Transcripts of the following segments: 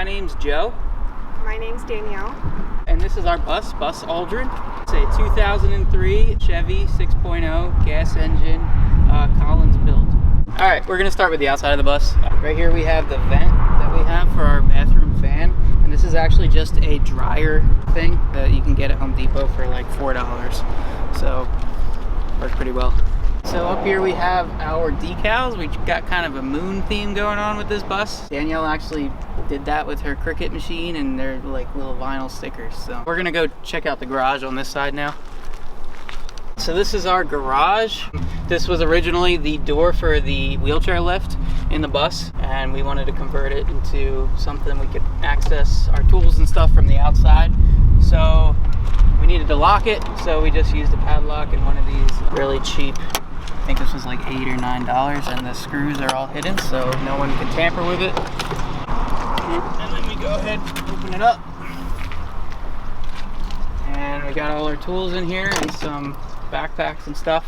name's Joe. My name's Danielle. And this is our bus Aldrin. It's a 2003 Chevy 6.0 gas engine Collins build. All right, we're gonna start with the outside of the bus. Right here we have the vent that we have for our bathroom fan. And this is actually just a dryer thing that you can get at Home Depot for like $4. So, works pretty well. So up here we have our decals. We've got kind of a moon theme going on with this bus. Danielle actually did that with her Cricut machine, and they're like little vinyl stickers. So we're gonna go check out the garage on this side now. So this is our garage. This was originally the door for the wheelchair lift in the bus, and we wanted to convert it into something we could access our tools and stuff from the outside. So we needed to lock it, so we just used a padlock and one of these really cheap, I think this was like $8 or $9, and the screws are all hidden so no one can tamper with it. And then we go ahead and open it up. And we got all our tools in here and some backpacks and stuff.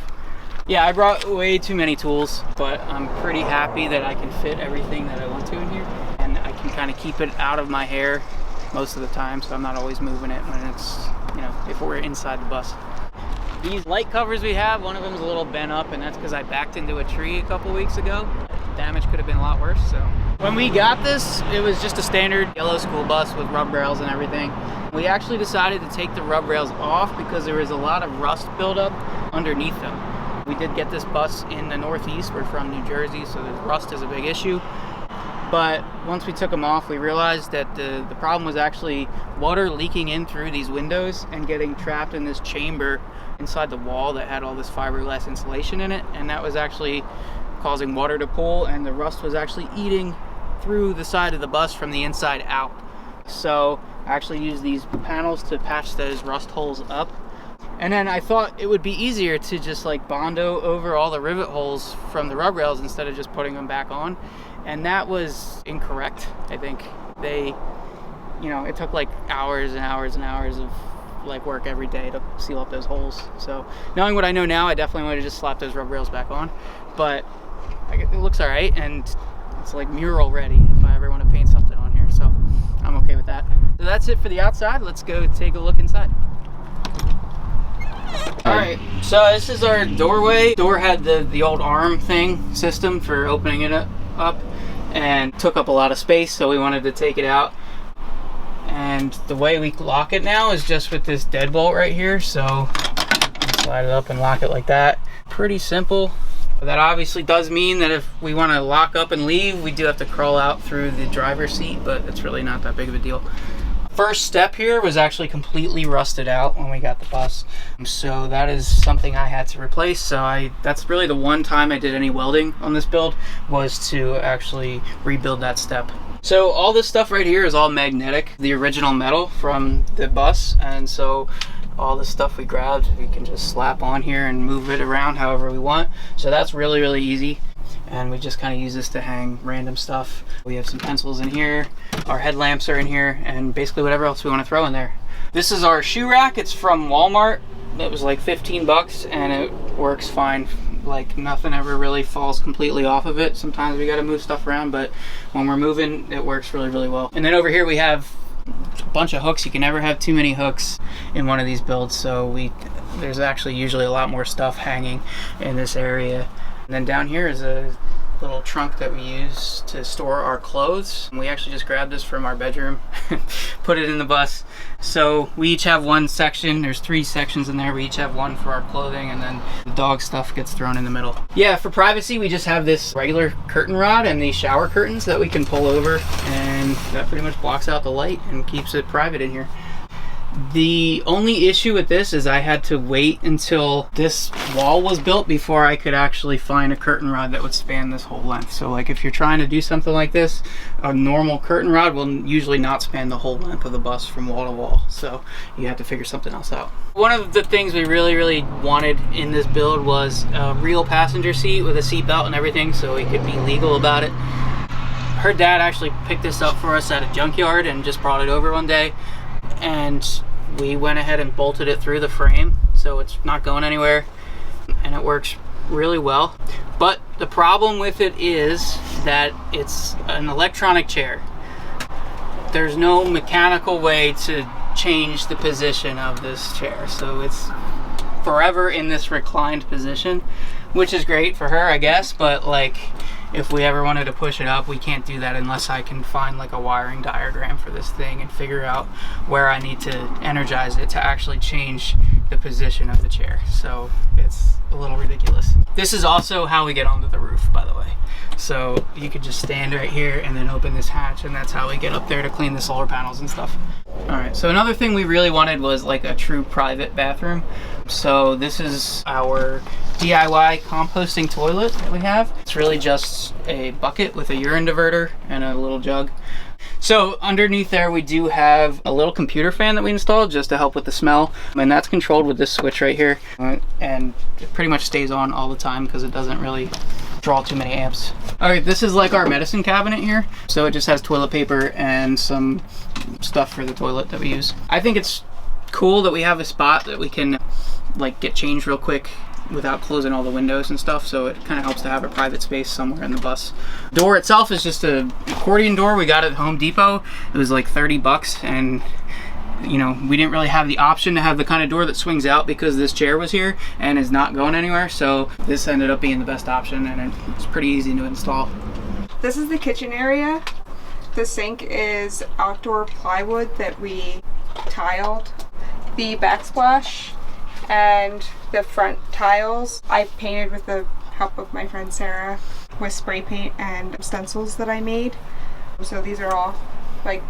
Yeah, I brought way too many tools, but I'm pretty happy that I can fit everything that I want to in here. And I can kind of keep it out of my hair most of the time, so I'm not always moving it when it's, you know, if we're inside the bus. These light covers we have, one of them is a little bent up, and that's because I backed into a tree a couple weeks ago. Damage could have been a lot worse. So when we got this, it was just a standard yellow school bus with rub rails and everything. We actually decided to take the rub rails off because there was a lot of rust buildup underneath them. We did get this bus in the Northeast. We're from New Jersey, so the rust is a big issue. But once we took them off, we realized that the problem was actually water leaking in through these windows and getting trapped in this chamber inside the wall that had all this fiberglass insulation in it, and that was actually causing water to pool, and the rust was actually eating through the side of the bus from the inside out. So I actually used these panels to patch those rust holes up. And then I thought it would be easier to just like Bondo over all the rivet holes from the rub rails instead of just putting them back on. And that was incorrect. I think they, you know, it took like hours and hours and hours of like work every day to seal up those holes. So knowing what I know now, I definitely would have just slapped those rub rails back on. But it looks all right, and it's like mural ready if I ever want to paint something on here. So I'm okay with that. So that's it for the outside. Let's go take a look inside. Alright, so this is our doorway. Door had the old arm thing system for opening it up and took up a lot of space, so we wanted to take it out. And the way we lock it now is just with this deadbolt right here, so slide it up and lock it like that. Pretty simple. That obviously does mean that if we want to lock up and leave, we do have to crawl out through the driver's seat, but it's really not that big of a deal. First step here was actually completely rusted out when we got the bus, so that is something I had to replace. So that's really the one time I did any welding on this build, was to actually rebuild that step. So all this stuff right here is all magnetic, the original metal from the bus, and so all the stuff we grabbed we can just slap on here and move it around however we want. So that's really, really easy. And we just kind of use this to hang random stuff. We have some pencils in here, our headlamps are in here, and basically whatever else we want to throw in there. This is our shoe rack. It's from Walmart. It was like 15 bucks and it works fine. Like nothing ever really falls completely off of it. Sometimes we got to move stuff around, but when we're moving, it works really, really well. And then over here we have a bunch of hooks. You can never have too many hooks in one of these builds, so there's actually usually a lot more stuff hanging in this area. And then down here is a little trunk that we use to store our clothes. We actually just grabbed this from our bedroom, put it in the bus. So we each have one section. There's 3 sections in there. We each have one for our clothing, and then the dog stuff gets thrown in the middle. Yeah, for privacy, we just have this regular curtain rod and these shower curtains that we can pull over, and that pretty much blocks out the light and keeps it private in here. The only issue with this is I had to wait until this wall was built before I could actually find a curtain rod that would span this whole length. So like if you're trying to do something like this, a normal curtain rod will usually not span the whole length of the bus from wall to wall. So you have to figure something else out. One of the things we really, really wanted in this build was a real passenger seat with a seat belt and everything, so we could be legal about it. Her dad actually picked this up for us at a junkyard and just brought it over one day. And we went ahead and bolted it through the frame, so it's not going anywhere, and it works really well. But the problem with it is that it's an electronic chair. there's no mechanical way to change the position of this chair. So it's forever in this reclined position, which is great for her, I guess, but like if we ever wanted to push it up, we can't do that unless I can find like a wiring diagram for this thing and figure out where I need to energize it to actually change the position of the chair. So it's a little ridiculous. This is also how we get onto the roof, by the way. So you could just stand right here and then open this hatch, and that's how we get up there to clean the solar panels and stuff. All right, so another thing we really wanted was like a true private bathroom. So this is our DIY composting toilet that we have. It's really just a bucket with a urine diverter and a little jug. So underneath there we do have a little computer fan that we installed just to help with the smell, and that's controlled with this switch right here, and it pretty much stays on all the time because it doesn't really draw too many amps. All right, this is like our medicine cabinet here. So it just has toilet paper and some stuff for the toilet that we use. I think it's cool that we have a spot that we can like get changed real quick without closing all the windows and stuff, so it kind of helps to have a private space somewhere in the bus. Door itself is just an accordion door we got at Home Depot. It was like 30 bucks, and you know, we didn't really have the option to have the kind of door that swings out because this chair was here and is not going anywhere, so this ended up being the best option, and it's pretty easy to install. This is the kitchen area. The sink is outdoor plywood that we tiled. The backsplash and the front tiles I painted with the help of my friend Sarah with spray paint and stencils that I made. So these are all like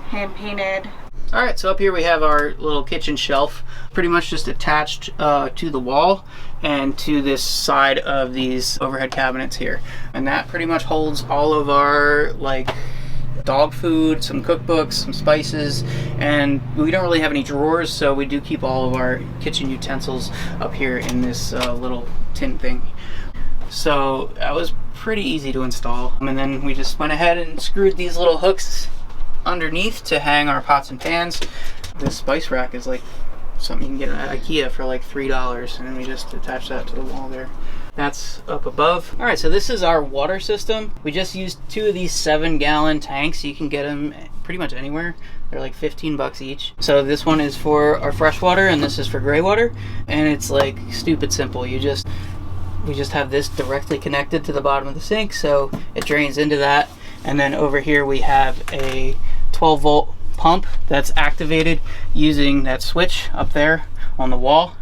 hand painted. All right, so up here we have our little kitchen shelf, pretty much just attached to the wall and to this side of these overhead cabinets here. And that pretty much holds all of our like dog food, some cookbooks, some spices, and we don't really have any drawers, so we do keep all of our kitchen utensils up here in this little tin thing. So that was pretty easy to install. And then we just went ahead and screwed these little hooks underneath to hang our pots and pans. This spice rack is like something you can get at IKEA for like $3, and then we just attach that to the wall there. That's up above. All right, so this is our water system. We just used 2 of these 7-gallon tanks. You can get them pretty much anywhere. They're like 15 bucks each. So this one is for our fresh water and this is for gray water. And it's like stupid simple. We just have this directly connected to the bottom of the sink, so it drains into that. And then over here we have a 12-volt pump that's activated using that switch up there on the wall.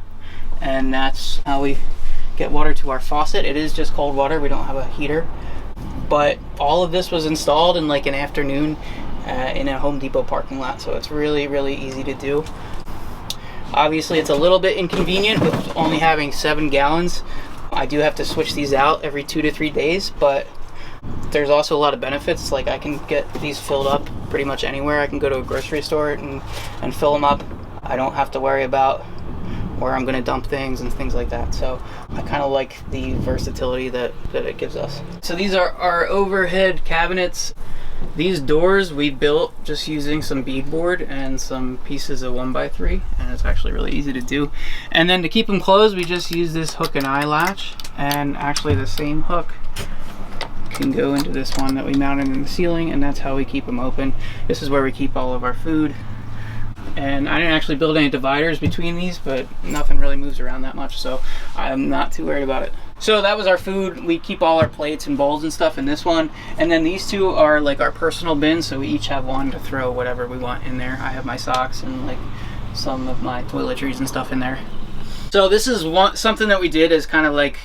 And that's how we get water to our faucet. It is just cold water. We don't have a heater. But all of this was installed in like an afternoon in a Home Depot parking lot, so it's really, really easy to do. Obviously, it's a little bit inconvenient with only having 7 gallons. I do have to switch these out every 2 to 3 days, but there's also a lot of benefits. Like I can get these filled up pretty much anywhere. I can go to a grocery store and fill them up. I don't have to worry about where I'm going to dump things and things like that. So I kind of like the versatility that it gives us. So these are our overhead cabinets. These doors we built just using some beadboard and some pieces of 1x3, and it's actually really easy to do. And then to keep them closed, we just use this hook and eye latch, and actually the same hook can go into this one that we mounted in the ceiling, and that's how we keep them open. This is where we keep all of our food. And I didn't actually build any dividers between these, but nothing really moves around that much, so I'm not too worried about it. So that was our food. We keep all our plates and bowls and stuff in this one. And then these 2 are like our personal bins, so we each have one to throw whatever we want in there. I have my socks and like some of my toiletries and stuff in there. So this is something that we did as kind of like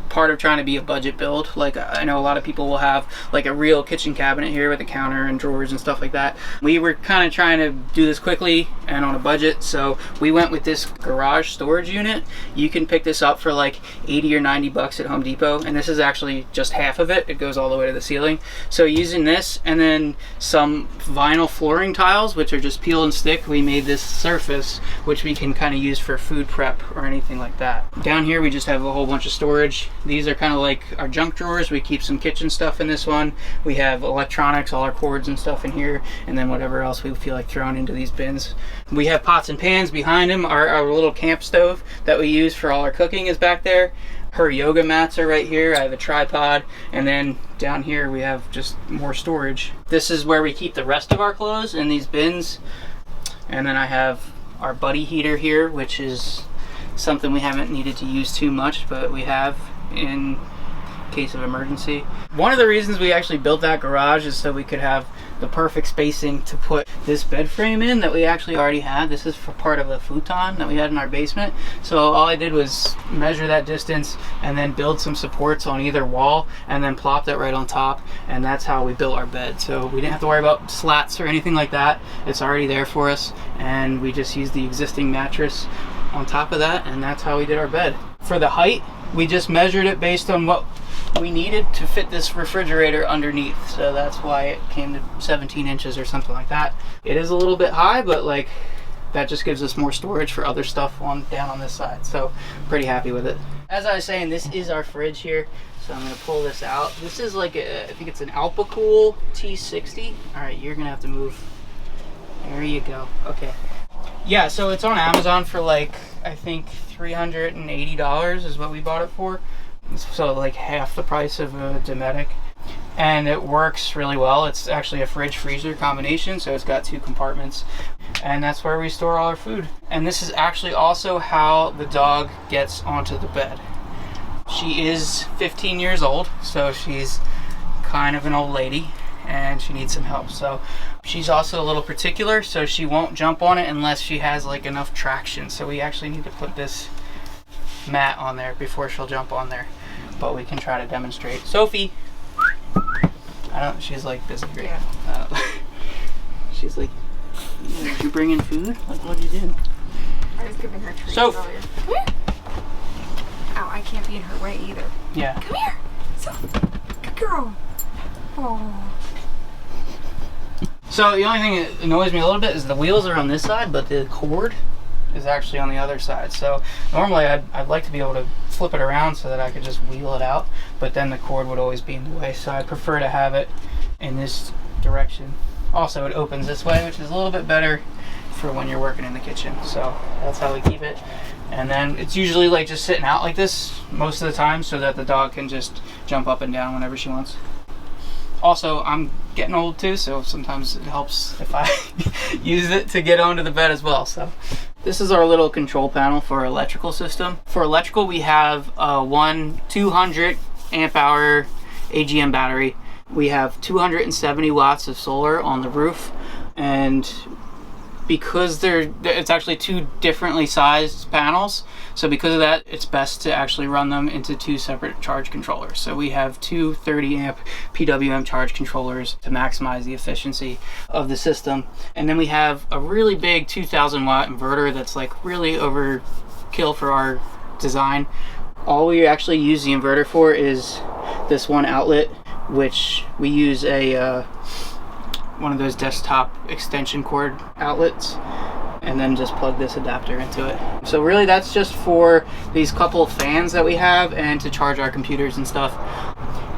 part of trying to be a budget build. Like I know a lot of people will have like a real kitchen cabinet here with a counter and drawers and stuff like that. We were kind of trying to do this quickly and on a budget, so we went with this garage storage unit. You can pick this up for like 80 or 90 bucks at Home Depot, and this is actually just half of it. It goes all the way to the ceiling. So using this and then some vinyl flooring tiles, which are just peel and stick, we made this surface which we can kind of use for food prep or anything like that. Down here we just have a whole bunch of storage. These are kind of like our junk drawers. We keep some kitchen stuff in this one. We have electronics, all our cords and stuff in here, and then whatever else we feel like throwing into these bins. We have pots and pans behind them. Our little camp stove that we use for all our cooking is back there. Her yoga mats are right here. I have a tripod, and then down here we have just more storage. This is where we keep the rest of our clothes in these bins. And then I have our buddy heater here, which is something we haven't needed to use too much, but we have in case of emergency. One of the reasons we actually built that garage is so we could have the perfect spacing to put this bed frame in that we actually already had. This is for part of a futon that we had in our basement. So all I did was measure that distance and then build some supports on either wall and then plopped it right on top, and that's how we built our bed. So we didn't have to worry about slats or anything like that. It's already there for us, and we just used the existing mattress on top of that, and that's how we did our bed. For the height, we just measured it based on what we needed to fit this refrigerator underneath, so that's why it came to 17 inches or something like that. It is a little bit high, but like that just gives us more storage for other stuff on down on this side, so pretty happy with it. As I was saying, this is our fridge here, so I'm going to pull this out. This is like I think it's an Alpacool T60. All right, you're gonna have to move. There you go. Okay. Yeah, so it's on Amazon for like, I think $380 is what we bought it for. So like half the price of a Dometic. And it works really well. It's actually a fridge freezer combination, so it's got 2 compartments. And that's where we store all our food. And this is actually also how the dog gets onto the bed. She is 15 years old, so she's kind of an old lady, and she needs some help. So she's also a little particular, so she won't jump on it unless she has like enough traction. So we actually need to put this mat on there before she'll jump on there, but we can try to demonstrate. Sophie, she's like busy right now. She's like, did you bring in food? Like, what did you do? I was giving her treats Soph. earlier. Come here. Ow, I can't be in her way either. Yeah. Come here. Soph. Good girl. Oh. So the only thing that annoys me a little bit is the wheels are on this side, but the cord is actually on the other side. So normally I'd like to be able to flip it around so that I could just wheel it out, but then the cord would always be in the way. So I prefer to have it in this direction. Also, it opens this way, which is a little bit better for when you're working in the kitchen. So that's how we keep it. And then it's usually like just sitting out like this most of the time so that the dog can just jump up and down whenever she wants. Also, I'm getting old too, so sometimes it helps if I use it to get onto the bed as well. So this is our little control panel for our electrical system. For electrical, we have one 200 amp hour AGM battery. We have 270 watts of solar on the roof, and because it's actually 2 differently sized panels, so because of that, it's best to actually run them into 2 separate charge controllers. So we have 2 30 amp PWM charge controllers to maximize the efficiency of the system. And then we have a really big 2000 watt inverter that's like really overkill for our design. All we actually use the inverter for is this one outlet, which we use one of those desktop extension cord outlets, and then just plug this adapter into it. So really that's just for these couple of fans that we have and to charge our computers and stuff.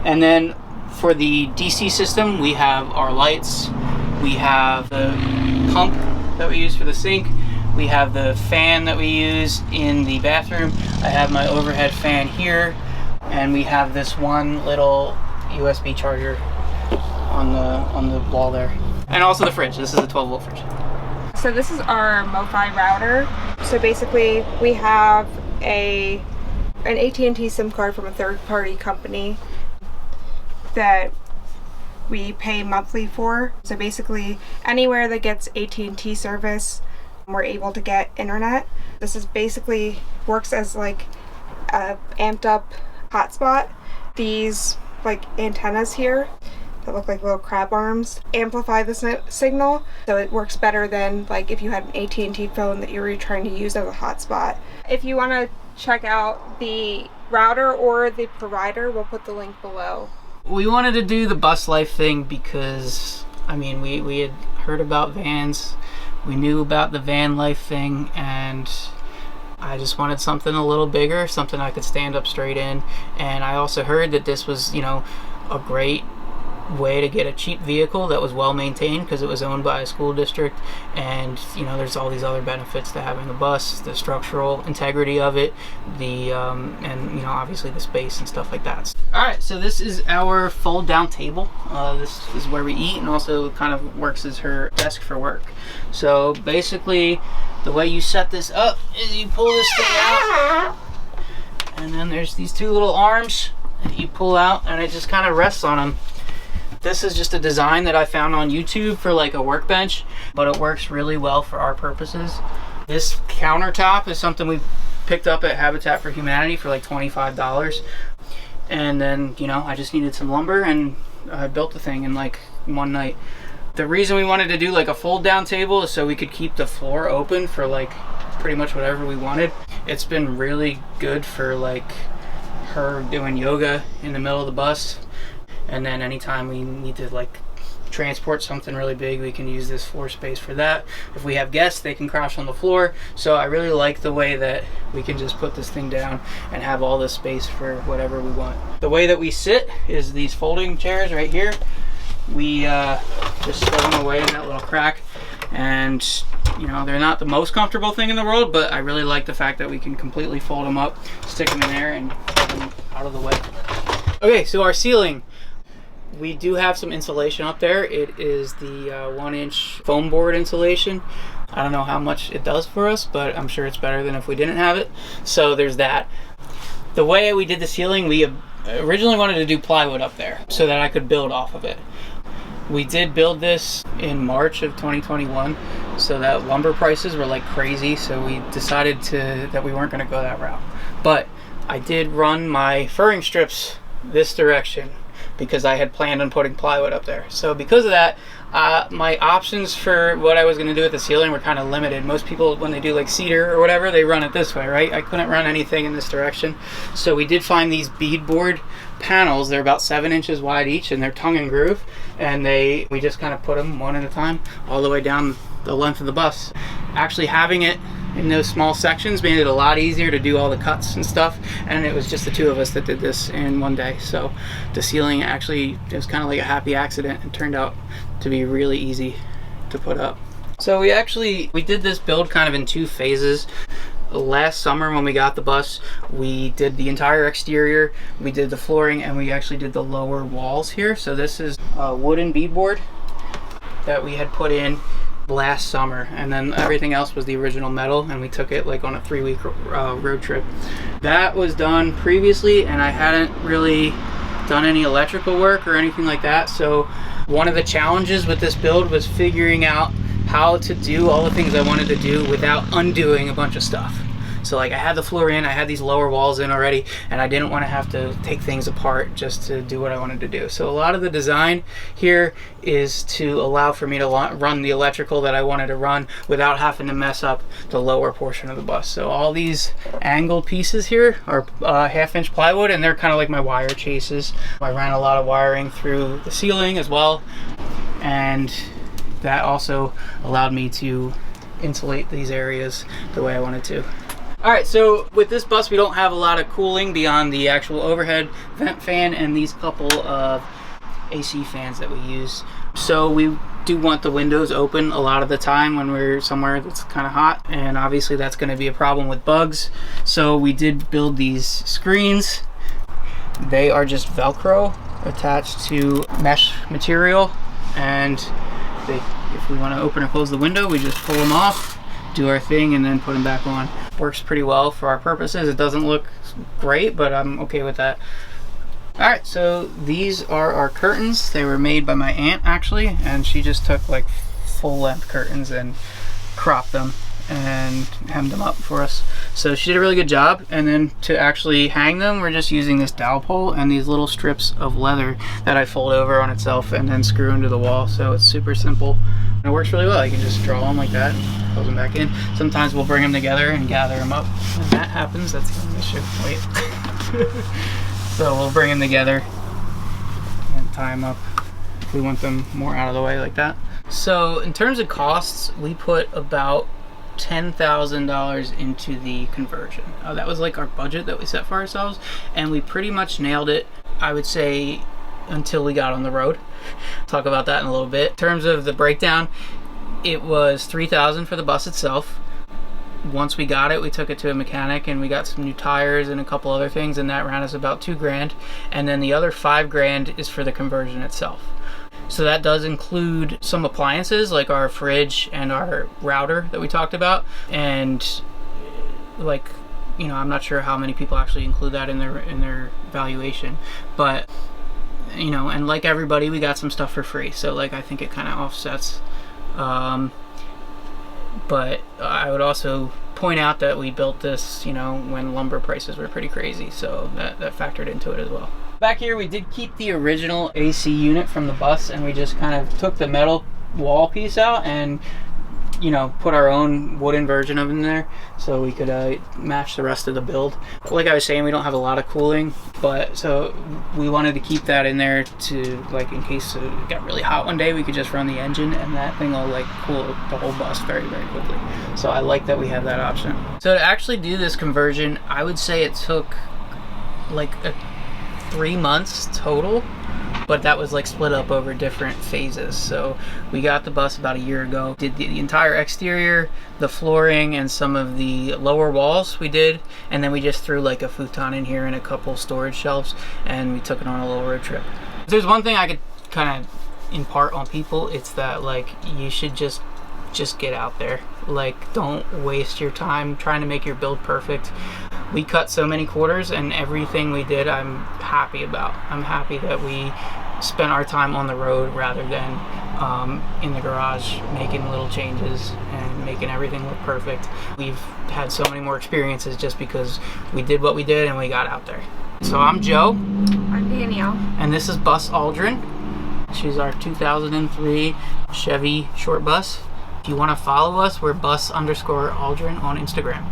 And then for the DC system, we have our lights, we have the pump that we use for the sink, we have the fan that we use in the bathroom, I have my overhead fan here, and we have this one little USB charger on the wall there. And also the fridge. This is a 12-volt fridge. So this is our MoFi router. So basically we have an AT&T SIM card from a third-party company that we pay monthly for. So basically anywhere that gets AT&T service, we're able to get internet. This is basically works as like a amped up hotspot. These like antennas here that look like little crab arms amplify the signal, so it works better than like if you had an AT&T phone that you were trying to use as a hotspot. If you want to check out the router or the provider, we'll put the link below. We wanted to do the bus life thing because I mean we had heard about vans, we knew about the van life thing, and I just wanted something a little bigger, something I could stand up straight in. And I also heard that this was, you know, a great way to get a cheap vehicle that was well maintained, because it was owned by a school district, and you know, there's all these other benefits to having a bus, the structural integrity of it, the and you know, obviously the space and stuff like that. All right, so this is our fold down table. This is where we eat, and also kind of works as her desk for work. So basically the way you set this up is you pull this thing out, and then there's these two little arms that you pull out, and it just kind of rests on them. This is just a design that I found on YouTube for like a workbench, but it works really well for our purposes. This countertop is something we picked up at Habitat for Humanity for like $25. And then, you know, I just needed some lumber, and I built the thing in like one night. The reason we wanted to do like a fold down table is so we could keep the floor open for like pretty much whatever we wanted. It's been really good for like her doing yoga in the middle of the bus. And then anytime we need to like transport something really big, we can use this floor space for that. If we have guests, they can crash on the floor. So I really like the way that we can just put this thing down and have all this space for whatever we want. The way that we sit is these folding chairs right here. We just throw them away in that little crack, and you know, they're not the most comfortable thing in the world, but I really like the fact that we can completely fold them up, stick them in there, and get them out of the way. Okay, so our ceiling. We do have some insulation up there. It is the 1-inch foam board insulation. I don't know how much it does for us, but I'm sure it's better than if we didn't have it. So there's that. The way we did the ceiling, we originally wanted to do plywood up there so that I could build off of it. We did build this in March of 2021, so that lumber prices were like crazy, so we decided that we weren't going to go that route. But I did run my furring strips this direction, because I had planned on putting plywood up there. So because of that, my options for what I was going to do with the ceiling were kind of limited. Most people, when they do like cedar or whatever, they run it this way, right? I couldn't run anything in this direction. So we did find these beadboard panels. They're about 7 inches wide each, and they're tongue and groove. And we just kind of put them one at a time all the way down the length of the bus. Actually having it in those small sections made it a lot easier to do all the cuts and stuff, and it was just the two of us that did this in one day. So the ceiling actually, it was kind of like a happy accident. It turned out to be really easy to put up. So we did this build kind of in 2 phases. Last summer when we got the bus, we did the entire exterior, we did the flooring, and we actually did the lower walls here. So this is a wooden beadboard that we had put in last summer, and then everything else was the original metal, and we took it like on a 3-week road trip. That was done previously, and I hadn't really done any electrical work or anything like that. So one of the challenges with this build was figuring out how to do all the things I wanted to do without undoing a bunch of stuff. So like I had the floor in, I had these lower walls in already, and I didn't want to have to take things apart just to do what I wanted to do. So a lot of the design here is to allow for me to run the electrical that I wanted to run without having to mess up the lower portion of the bus. So all these angled pieces here are 1/2-inch plywood, and they're kind of like my wire chases. I ran a lot of wiring through the ceiling as well, and that also allowed me to insulate these areas the way I wanted to. Alright, so with this bus we don't have a lot of cooling beyond the actual overhead vent fan and these couple of AC fans that we use. So we do want the windows open a lot of the time when we're somewhere that's kind of hot, and obviously that's going to be a problem with bugs. So we did build these screens. They are just Velcro attached to mesh material, and if we want to open or close the window, we just pull them off, do our thing, and then put them back on. Works pretty well for our purposes. It doesn't look great, but I'm okay with that. Alright, so these are our curtains. They were made by my aunt actually, and she just took like full-length curtains and cropped them and hemmed them up for us. So she did a really good job. And then to actually hang them, we're just using this dowel pole and these little strips of leather that I fold over on itself and then screw into the wall. So it's super simple. And it works really well. You can just draw them like that and close them back in. Sometimes we'll bring them together and gather them up. When that happens, that's the only issue. Wait. So we'll bring them together and tie them up if we want them more out of the way like that. So in terms of costs, we put about $10,000 into the conversion. That was like our budget that we set for ourselves, and we pretty much nailed it. I would say until we got on the road. Talk about that in a little bit. In terms of the breakdown, it was $3,000 for the bus itself. Once we got it, we took it to a mechanic and we got some new tires and a couple other things, and that ran us about $2,000. And then the other $5,000 is for the conversion itself. So that does include some appliances like our fridge and our router that we talked about. And like, you know, I'm not sure how many people actually include that in their valuation, but you know, and like everybody, we got some stuff for free. So like, I think it kind of offsets. But I would also point out that we built this, you know, when lumber prices were pretty crazy, so that factored into it as well. Back here, we did keep the original AC unit from the bus, and we just kind of took the metal wall piece out and, you know, put our own wooden version of it in there so we could match the rest of the build. Like I was saying, we don't have a lot of cooling, but so we wanted to keep that in there to, like, in case it got really hot one day, we could just run the engine and that thing will like cool the whole bus very, very quickly. So I like that we have that option. So to actually do this conversion, I would say it took like 3 months total, but that was like split up over different phases. So we got the bus about a year ago, did the entire exterior, the flooring, and some of the lower walls we did, and then we just threw like a futon in here and a couple storage shelves, and we took it on a little road trip. If there's one thing I could kind of impart on people, it's that like you should just get out there. Like, don't waste your time trying to make your build perfect. We cut so many quarters, and everything we did I'm happy about. I'm happy that we spent our time on the road rather than in the garage making little changes and making everything look perfect. We've had so many more experiences just because we did what we did and we got out there. So I'm Joe. I'm Danielle. And this is Bus Aldrin. She's our 2003 Chevy Short Bus. If you want to follow us, we're bus_Aldrin on Instagram.